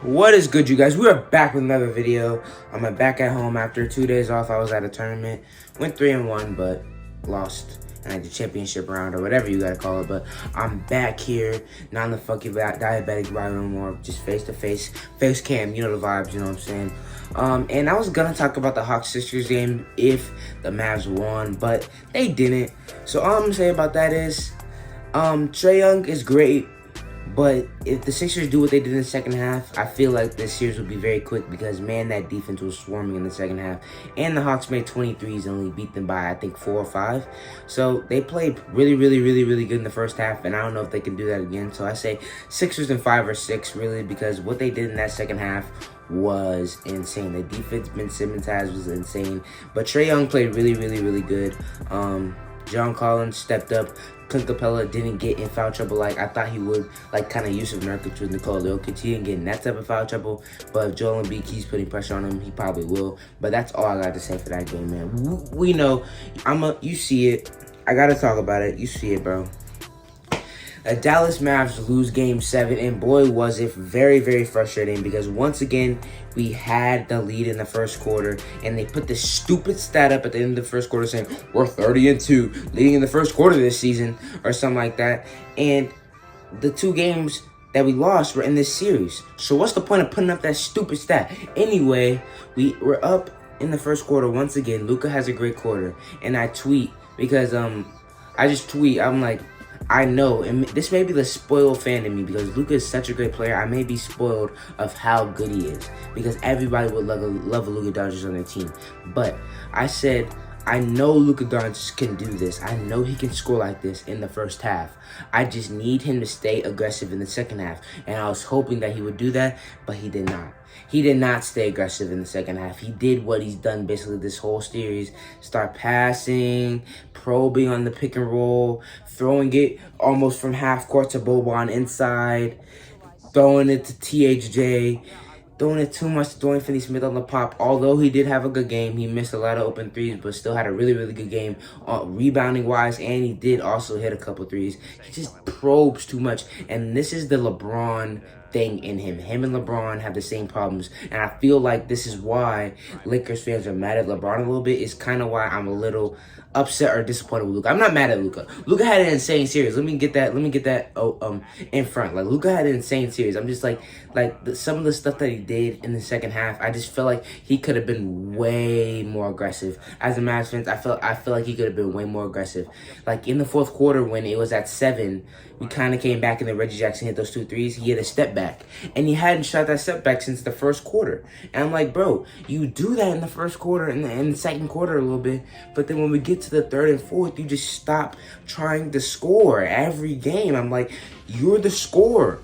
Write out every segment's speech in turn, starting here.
What is good, you guys? We are back with another video. I'm back at home after 2 days off. I was at a tournament, went 3-1, but lost. And I did championship round or whatever you gotta call it. But I'm back here, not in the fucking diabetic ride no more. Just face to face cam. You know the vibes. You know what I'm saying? And I was gonna talk about the Hawks Sixers game if the Mavs won, but they didn't. So all I'm gonna say about that is, Trae Young is great. But if the Sixers do what they did in the second half, I feel like this series will be very quick because, man, that defense was swarming in the second half. And the Hawks made 23s and only beat them by, I think, 4 or 5. So they played really good in the first half, and I don't know if they can do that again. So I say Sixers in 5 or 6, really, because what they did in that second half was insane. The defense Ben Simmons has was insane. But Trae Young played really good. John Collins stepped up. Clint Capella didn't get in foul trouble like I thought he would, like kind of Yusuf Nurkic with Nikola Jokic. He didn't get in that type of foul trouble, but if Joel Embiid keeps putting pressure on him, he probably will. But that's all I got to say for that game, man. We know, you see it. I got to talk about it. You see it, bro. The Dallas Mavs lose Game 7, and boy, was it very frustrating because once again, we had the lead in the first quarter, and they put this stupid stat up at the end of the first quarter saying, we're 30-2, leading in the first quarter this season, or something like that, and the 2 games that we lost were in this series. So what's the point of putting up that stupid stat? Anyway, we were up in the first quarter once again. Luka has a great quarter, and I tweet because, I'm like, I know, and this may be the spoiled fan in me because Luka is such a great player. I may be spoiled of how good he is because everybody would love a Luka Doncic on their team. But I said, I know Luka Doncic can do this. I know he can score like this in the first half. I just need him to stay aggressive in the second half. And I was hoping that he would do that, but he did not. He did not stay aggressive in the second half. He did what he's done basically this whole series. Start passing, probing on the pick and roll, throwing it almost from half court to Boban inside, throwing it to THJ, throwing it too much to Dorian Finney-Smith on the pop. Although he did have a good game, he missed a lot of open threes, but still had a really good game rebounding-wise, and he did also hit a couple threes. He just probes too much, and this is the LeBron thing in him. Him and LeBron have the same problems, and I feel like this is why Lakers fans are mad at LeBron a little bit. It's kind of why I'm a little upset or disappointed with Luka. I'm not mad at Luka. Luka had an insane series. Let me get that in front. Like, Luka had an insane series. I'm just like some of the stuff that he did in the second half, I just feel like he could have been way more aggressive. As a Mavs fan, I feel like he could have been way more aggressive. Like in the fourth quarter when it was at 7, we kind of came back and then Reggie Jackson hit those 2 threes. He hit a step back, and he hadn't shot that step back since the first quarter. And I'm like, bro, you do that in the first quarter and in the second quarter a little bit, but then when we get to the third and fourth, you just stop trying to score every game. I'm like, you're the scorer.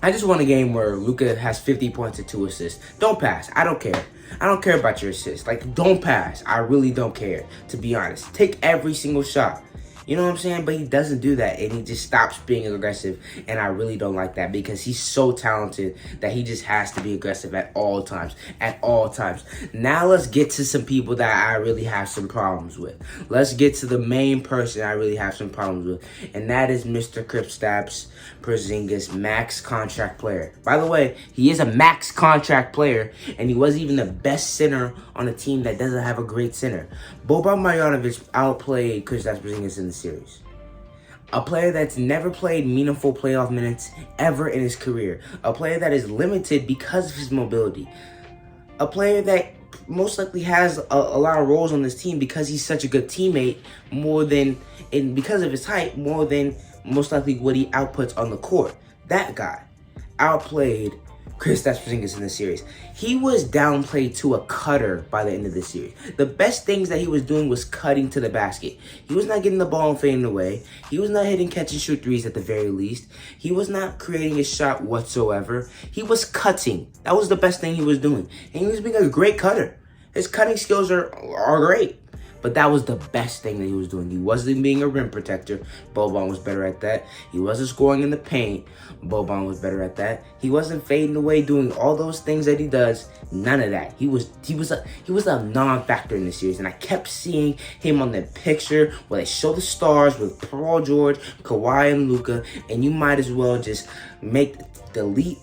I just want a game where Luka has 50 points and 2 assists. Don't pass. I don't care. I don't care about your assists. Like, don't pass. I really don't care, to be honest. Take every single shot. You know what I'm saying? But he doesn't do that, and he just stops being aggressive, and I really don't like that because he's so talented that he just has to be aggressive at all times. At all times. Now let's get to some people that I really have some problems with. Let's get to the main person I really have some problems with, and that is Mr. Kristaps Porzingis, max contract player. By the way, he is a max contract player, and he wasn't even the best center on a team that doesn't have a great center. Boban Marjanovic outplayed Kristaps Porzingis in the series. A player that's never played meaningful playoff minutes ever in his career. A player that is limited because of his mobility. A player that most likely has a lot of roles on this team because he's such a good teammate and because of his height, more than most likely what he outputs on the court. That guy outplayed Kristaps Porzingis in the series. He was downplayed to a cutter by the end of the series. The best things that he was doing was cutting to the basket. He was not getting the ball and fading away. He was not hitting catch and shoot threes at the very least. He was not creating a shot whatsoever. He was cutting. That was the best thing he was doing. And he was being a great cutter. His cutting skills are great. But that was the best thing that he was doing. He wasn't being a rim protector. Boban was better at that. He wasn't scoring in the paint. Boban was better at that. He wasn't fading away, doing all those things that he does. None of that. He was a non-factor in the series. And I kept seeing him on the picture where they show the stars with Paul George, Kawhi, and Luka. And you might as well just delete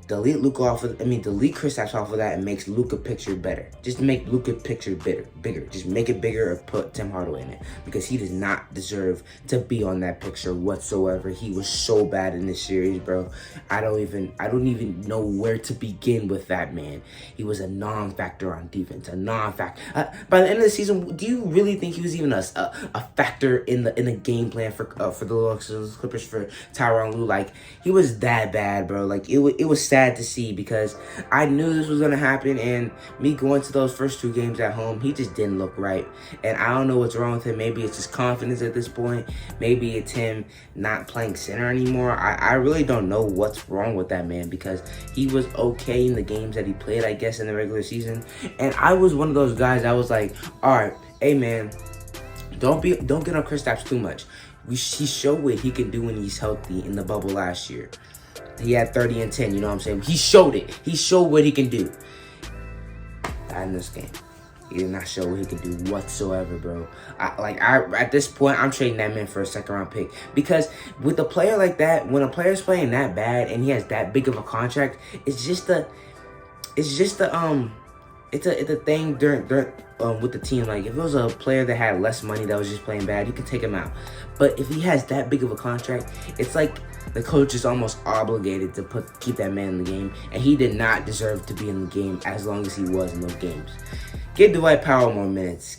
delete Luka off of, delete Kristaps off of that and makes Luka picture better. Just make Luka picture bigger. Just make it bigger or put Tim Hardaway in it, because he does not deserve to be on that picture whatsoever. He was so bad in this series, bro. I don't even know where to begin with that man. He was a non-factor on defense, a non-factor. By the end of the season, do you really think he was even a factor in the game plan for the Los Angeles Clippers for Tyronn Lue? Like, he was that bad, bro. Like, it was sad to see, because I knew this was gonna happen, and me going to those first 2 games at home, he just didn't look right. And I don't know what's wrong with him. Maybe it's just confidence at this point. Maybe it's him not playing center anymore. I really don't know what's wrong with that man, because he was okay in the games that he played, I guess, in the regular season. And I was one of those guys that was like, all right, hey man, don't get on Kristaps too much. He showed what he can do when he's healthy in the bubble last year. He had 30 and 10, you know what I'm saying? He showed it. He showed what he can do. Not in this game. He did not show what he could do whatsoever, bro. At this point, I'm trading that man for a second-round pick, because with a player like that, when a player's playing that bad and he has that big of a contract, it's a thing during with the team. Like, if it was a player that had less money that was just playing bad, you can take him out. But if he has that big of a contract, it's like the coach is almost obligated to keep that man in the game, and he did not deserve to be in the game as long as he was in those games. Get Dwight Powell more minutes.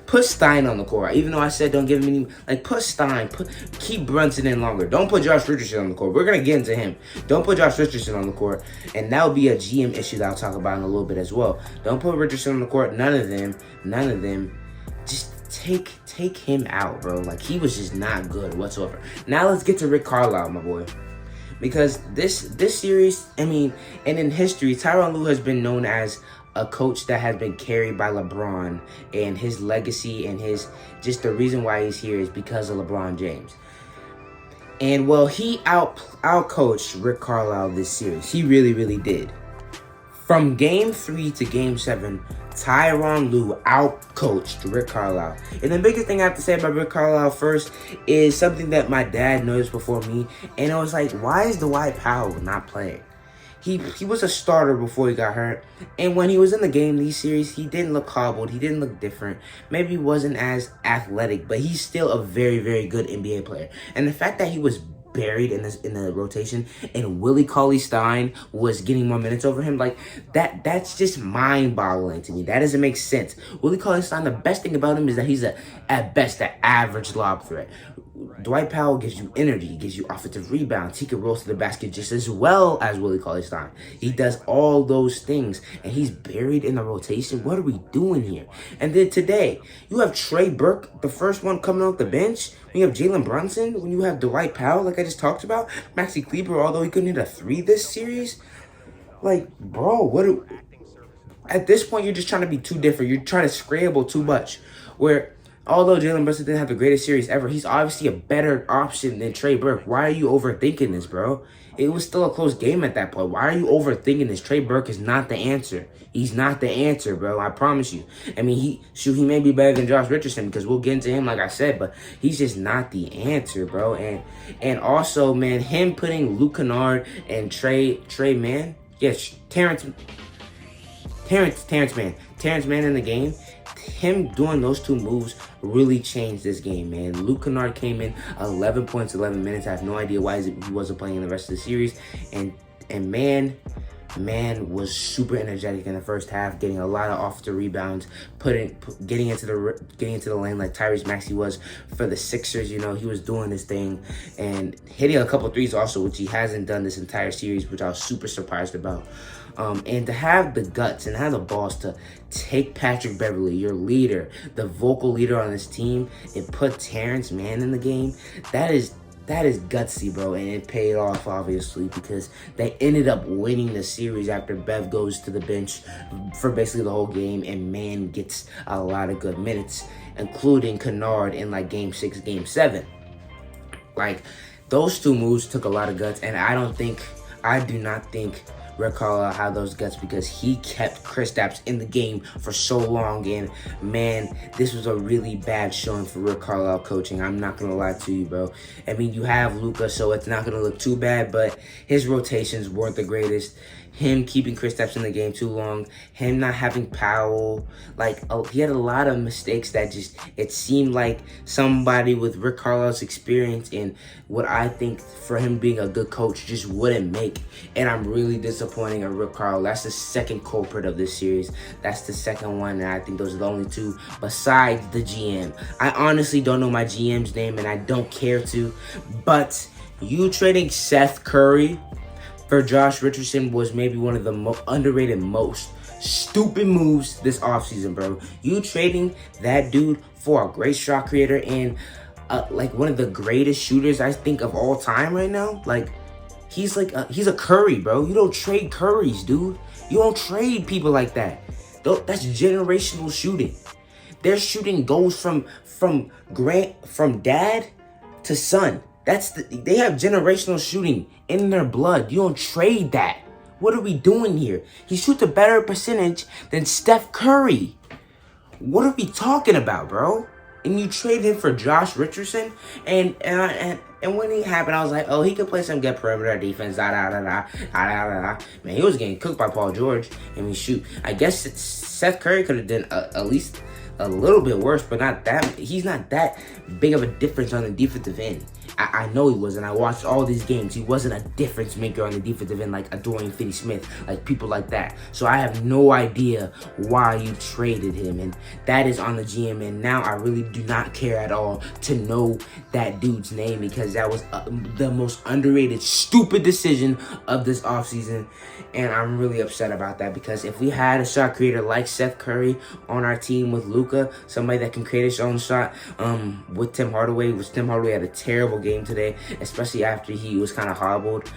Put Stein on the court. Even though I said don't give him any, put Stein. Keep Brunson in longer. Don't put Josh Richardson on the court. We're gonna get into him. Don't put Josh Richardson on the court, and that will be a GM issue that I'll talk about in a little bit as well. Don't put Richardson on the court. None of them. Just take him out, bro. Like, he was just not good whatsoever. Now let's get to Rick Carlisle, my boy. Because this series, and in history, Tyronn Lue has been known as a coach that has been carried by LeBron, and his legacy and just the reason why he's here is because of LeBron James. And well, he outcoached Rick Carlisle this series. He really, really did. From Game 3 to Game 7, Tyronn Lue outcoached Rick Carlisle. And the biggest thing I have to say about Rick Carlisle first is something that my dad noticed before me, and it was like, why is Dwight Powell not playing? He was a starter before he got hurt, and when he was in the game these series, he didn't look hobbled. He didn't look different. Maybe he wasn't as athletic, but he's still a very, very good NBA player. And the fact that he was buried in the rotation, and Willie Cauley-Stein was getting more minutes over him, like that's just mind-boggling to me. That doesn't make sense. Willie Cauley-Stein, the best thing about him is that he's at best an average lob threat. Dwight Powell gives you energy, he gives you offensive rebounds. He can roll to the basket just as well as Willie Cauley-Stein. He does all those things, and he's buried in the rotation. What are we doing here? And then today, you have Trey Burke, the first one coming off the bench. When you have Jalen Brunson, when you have Dwight Powell, like I just talked about, Maxi Kleber, although he couldn't hit a 3 this series. Like, bro, at this point, you're just trying to be too different. You're trying to scramble too much. Where, although Jalen Brunson didn't have the greatest series ever, he's obviously a better option than Trey Burke. Why are you overthinking this, bro? It was still a close game at that point. Why are you overthinking this? Trey Burke is not the answer. He's not the answer, bro. I promise you. He may be better than Josh Richardson, because we'll get into him, like I said, but he's just not the answer, bro. And also, man, him putting Luke Kennard and Terrence Mann in the game, him doing those 2 moves really changed this game, man. Luke Kennard came in 11 points, 11 minutes. I have no idea why he wasn't playing in the rest of the series. And man was super energetic in the first half, getting a lot of offensive rebounds, getting into the lane like Tyrese Maxey was for the Sixers. You know, he was doing this thing and hitting a couple threes also, which he hasn't done this entire series, which I was super surprised about. And to have the guts and have the balls to take Patrick Beverley, your leader, the vocal leader on this team, and put Terrence Mann in the game, that is gutsy, bro, and it paid off, obviously, because they ended up winning the series after Bev goes to the bench for basically the whole game, and Mann gets a lot of good minutes, including Kennard in, Game 6, Game 7. Those 2 moves took a lot of guts, and I do not think Rick Carlisle had those guts because he kept Kristaps in the game for so long. And man, this was a really bad showing for Rick Carlisle coaching. I'm not gonna lie to you, bro. I mean, you have Luka, so it's not gonna look too bad, but his rotations weren't the greatest. Him keeping Kristaps in the game too long, him not having Powell, he had a lot of mistakes that just, it seemed like somebody with Rick Carlisle's experience and what I think for him being a good coach just wouldn't make. And I'm really disappointing in Rick Carlisle. That's the second culprit of this series. That's the second one, and I think those are the only two besides the GM. I honestly don't know my GM's name, and I don't care to, but you trading Seth Curry for Josh Richardson was maybe one of the underrated, most stupid moves this offseason, bro. You trading that dude for a great shot creator and one of the greatest shooters I think of all time right now. He's a Curry, bro. You don't trade Currys, dude. You don't trade people like that. That's generational shooting. Their shooting goes from dad to son. They have generational shooting in their blood. You don't trade that. What are we doing here? He shoots a better percentage than Steph Curry. What are we talking about, bro? And you trade him for Josh Richardson, and when it happened, I was like, oh, he could play some good perimeter defense. Man, he was getting cooked by Paul George. I mean, shoot, I guess Seth Curry could have done at least a little bit worse, but not that. He's not that big of a difference on the defensive end. I know he wasn't. I watched all these games. He wasn't a difference maker on the defensive end like a Dorian Finney-Smith, like people like that. So I have no idea why you traded him, and that is on the GM. And now I really do not care at all to know that dude's name because that was the most underrated, stupid decision of this offseason. And I'm really upset about that because if we had a shot creator like Seth Curry on our team with Luka, somebody that can create his own shot with Tim Hardaway, which Tim Hardaway had a terrible game today, especially after he was kind of hobbled.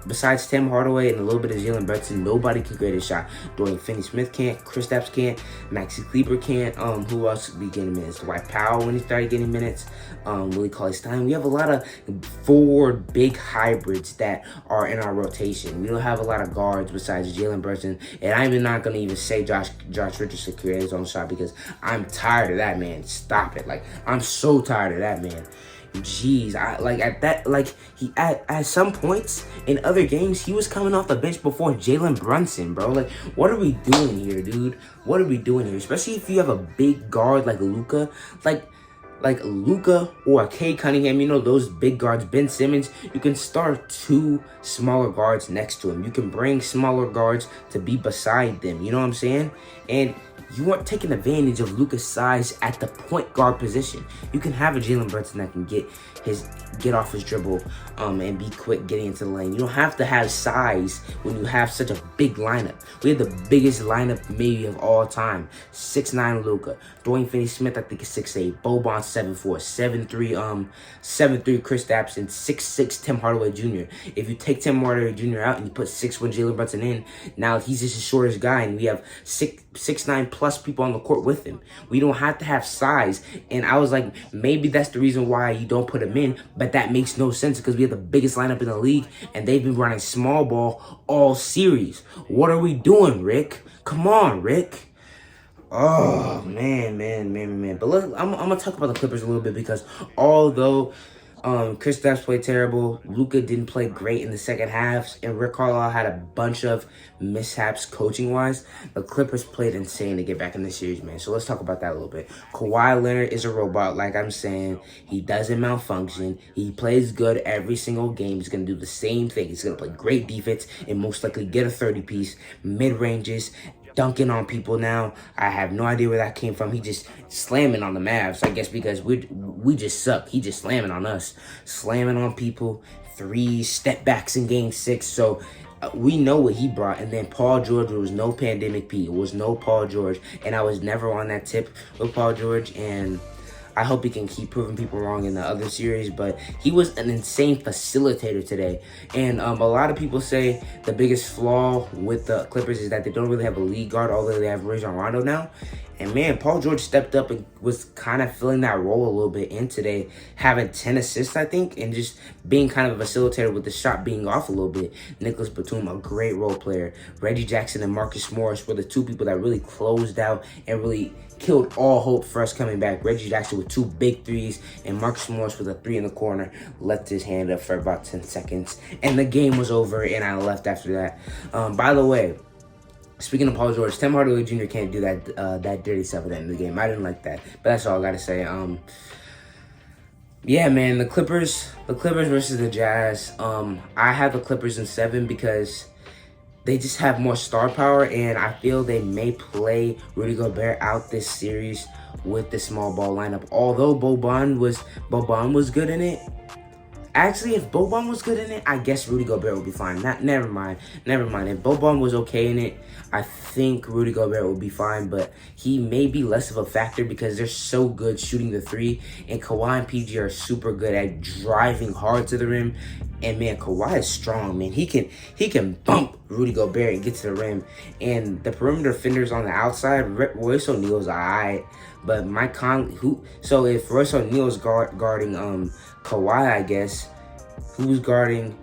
Besides Tim Hardaway and a little bit of Jalen Brunson, nobody can create a shot. Dorian Finney-Smith can't. Kristaps can't. Maxi Kleber can't. Who else be getting minutes? Dwight Powell when he started getting minutes. Willie Cauley-Stein. We have a lot of forward big hybrids that are in our rotation. We don't have a lot of guards besides Jalen Brunson. And I'm not going to even say Josh Richardson created his own shot because I'm tired of that, man. Stop it. I'm so tired of that, man. Jeez, at some points in other games, he was coming off the bench before Jalen Brunson, bro. What are we doing here, dude? What are we doing here? Especially if you have a big guard like Luka, like Luka or Cade Cunningham, those big guards, Ben Simmons, you can start two smaller guards next to him. You can bring smaller guards to be beside them. You know what I'm saying? And you weren't taking advantage of Luka's size at the point guard position. You can have a Jalen Brunson that can get off his dribble and be quick getting into the lane. You don't have to have size when you have such a big lineup. We have the biggest lineup maybe of all time. 6'9" Luka. Dorian Finney-Smith, I think, is 6'8". Boban, 7'4". 7'3" Kristaps, and 6'6" Tim Hardaway Jr. If you take Tim Hardaway Jr. out and you put 6'1" Jalen Brunson in, now he's just the shortest guy, and we have 6'9" plus people on the court with him. We don't have to have size. And I was like, maybe that's the reason why you don't put him in, but that makes no sense because we have the biggest lineup in the league and they've been running small ball all series. What are we doing, Rick? Come on, Rick. Oh, man. But look, I'm going to talk about the Clippers a little bit because although Kristaps played terrible, Luka didn't play great in the second half, and Rick Carlisle had a bunch of mishaps coaching-wise, the Clippers played insane to get back in the series, man. So let's talk about that a little bit. Kawhi Leonard is a robot, like I'm saying. He doesn't malfunction. He plays good every single game. He's going to do the same thing. He's going to play great defense and most likely get a 30-piece, mid-ranges, dunking on people now. I have no idea where that came from. He just slamming on the Mavs, I guess, because we just suck. He just slamming on us. Slamming on people. 3 step backs in game 6. So we know what he brought. And then Paul George, there was no Pandemic P. It was no Paul George. And I was never on that tip with Paul George. And I hope he can keep proving people wrong in the other series, but he was an insane facilitator today. And a lot of people say the biggest flaw with the Clippers is that they don't really have a lead guard, although they have Rajon Rondo now. And man, Paul George stepped up and was kind of filling that role a little bit in today, having 10 assists, I think, and just being kind of a facilitator with the shot being off a little bit. Nicholas Batum, a great role player. Reggie Jackson and Marcus Morris were the two people that really closed out and really killed all hope for us coming back. Reggie Jackson with 2 big threes, and Marcus Morris with a 3 in the corner, left his hand up for about 10 seconds, and the game was over, and I left after that. By the way, speaking of Paul George, Tim Hardaway Jr. can't do that dirty stuff at the end of the game. I didn't like that, but that's all I gotta say. Yeah, man, the Clippers versus the Jazz. I have the Clippers in 7 because they just have more star power, and I feel they may play Rudy Gobert out this series with the small ball lineup. Although Boban was good in it. Actually, if Boban was good in it, I guess Rudy Gobert would be fine. Never mind. If Boban was okay in it, I think Rudy Gobert would be fine, but he may be less of a factor because they're so good shooting the 3, and Kawhi and PG are super good at driving hard to the rim. And man, Kawhi is strong, man. He can bump Rudy Gobert and get to the rim. And the perimeter defenders on the outside, Royce O'Neal's alright, but Mike Conley, so if Royce O'Neal's guarding Kawhi, I guess, who's guarding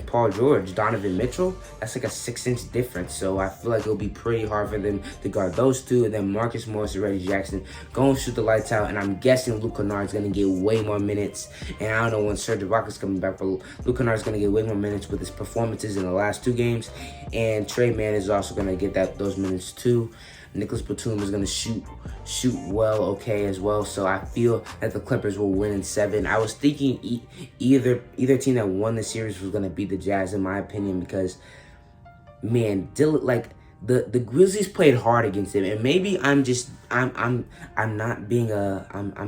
Paul George? Donovan Mitchell? That's like a 6-inch difference. So I feel like it'll be pretty hard for them to guard those two. And then Marcus Morris and Reggie Jackson go and shoot the lights out. And I'm guessing Luke Kennard's going to get way more minutes. And I don't know when Serge Ibaka's coming back, but Luke Kennard's going to get way more minutes with his performances in the last 2 games. And Trey Mann is also going to get those minutes too. Nicholas Batum is going to shoot well, okay, as well. So I feel that the Clippers will win in 7. I was thinking either team that won the series was going to beat the Jazz, in my opinion, because, man, the Grizzlies played hard against them, and maybe I'm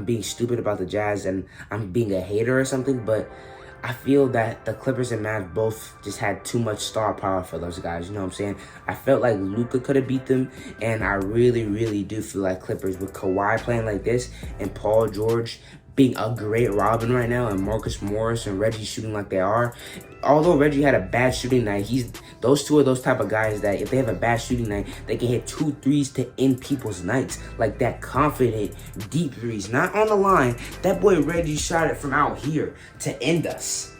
being stupid about the Jazz and I'm being a hater or something, but I feel that the Clippers and Mavs both just had too much star power for those guys. You know what I'm saying? I felt like Luka could have beat them, and I really, really do feel like Clippers with Kawhi playing like this and Paul George being a great Robin right now, and Marcus Morris and Reggie shooting like they are. Although Reggie had a bad shooting night, those two are those type of guys that if they have a bad shooting night, they can hit 2 threes to end people's nights. Like that confident, deep threes. Not on the line. That boy Reggie shot it from out here to end us.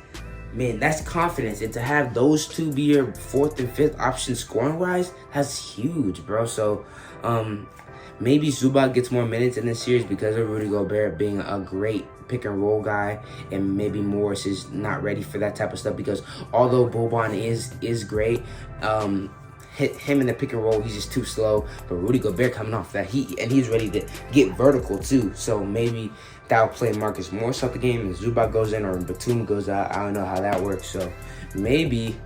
Man, that's confidence. And to have those two be your 4th and 5th option scoring-wise, that's huge, bro. So, maybe Zubac gets more minutes in this series because of Rudy Gobert being a great pick-and-roll guy, and maybe Morris is not ready for that type of stuff because although Boban is great, him in the pick-and-roll, he's just too slow. But Rudy Gobert coming off that heat, and he's ready to get vertical too. So maybe that'll play Marcus Morris out the game, and Zubac goes in or Batum goes out. I don't know how that works. So maybe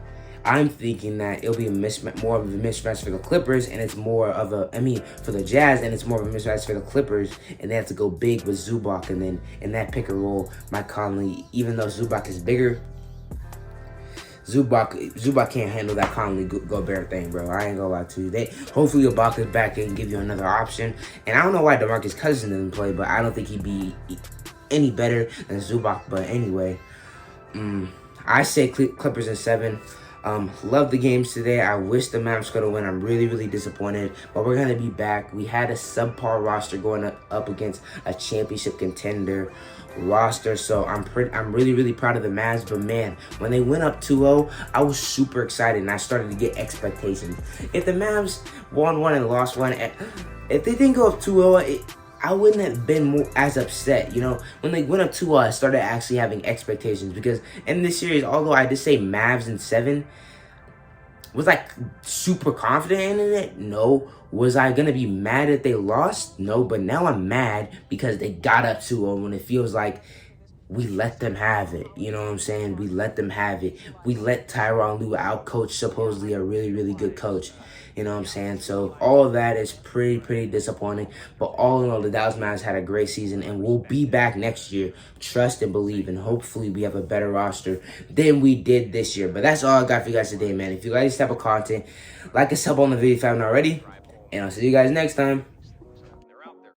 I'm thinking that it'll be more of a mismatch for the Clippers, and it's more of for the Jazz, and it's more of a mismatch for the Clippers, and they have to go big with Zubac, and then in that pick and roll, Mike Conley, even though Zubac is bigger, Zubac can't handle that Conley Gobert thing, bro. I ain't gonna lie to you. Hopefully Ibaka's back and give you another option, and I don't know why DeMarcus Cousins didn't play, but I don't think he'd be any better than Zubac. But anyway, I say Clippers in 7. Love the games today. I wish the Mavs could have win. I'm really, really disappointed, but we're gonna be back. We had a subpar roster going up against a championship contender roster, so I'm really, really proud of the Mavs. But man, when they went up 2-0, I was super excited and I started to get expectations. If the Mavs won 1 and lost 1, if they didn't go up 2-0, I wouldn't have been as upset. You know, when they went up 2-0, I started actually having expectations because in this series, although I did say Mavs in 7, was I super confident in it? No. Was I going to be mad that they lost? No, but now I'm mad because they got up 2-0 when it feels like we let them have it. You know what I'm saying? We let them have it. We let Tyronn Lue outcoach supposedly a really, really good coach. You know what I'm saying? So all of that is pretty disappointing. But all in all, the Dallas Mavs had a great season, and we'll be back next year. Trust and believe, and hopefully we have a better roster than we did this year. But that's all I got for you guys today, man. If you like this type of content, like and sub on the video if you haven't already. And I'll see you guys next time.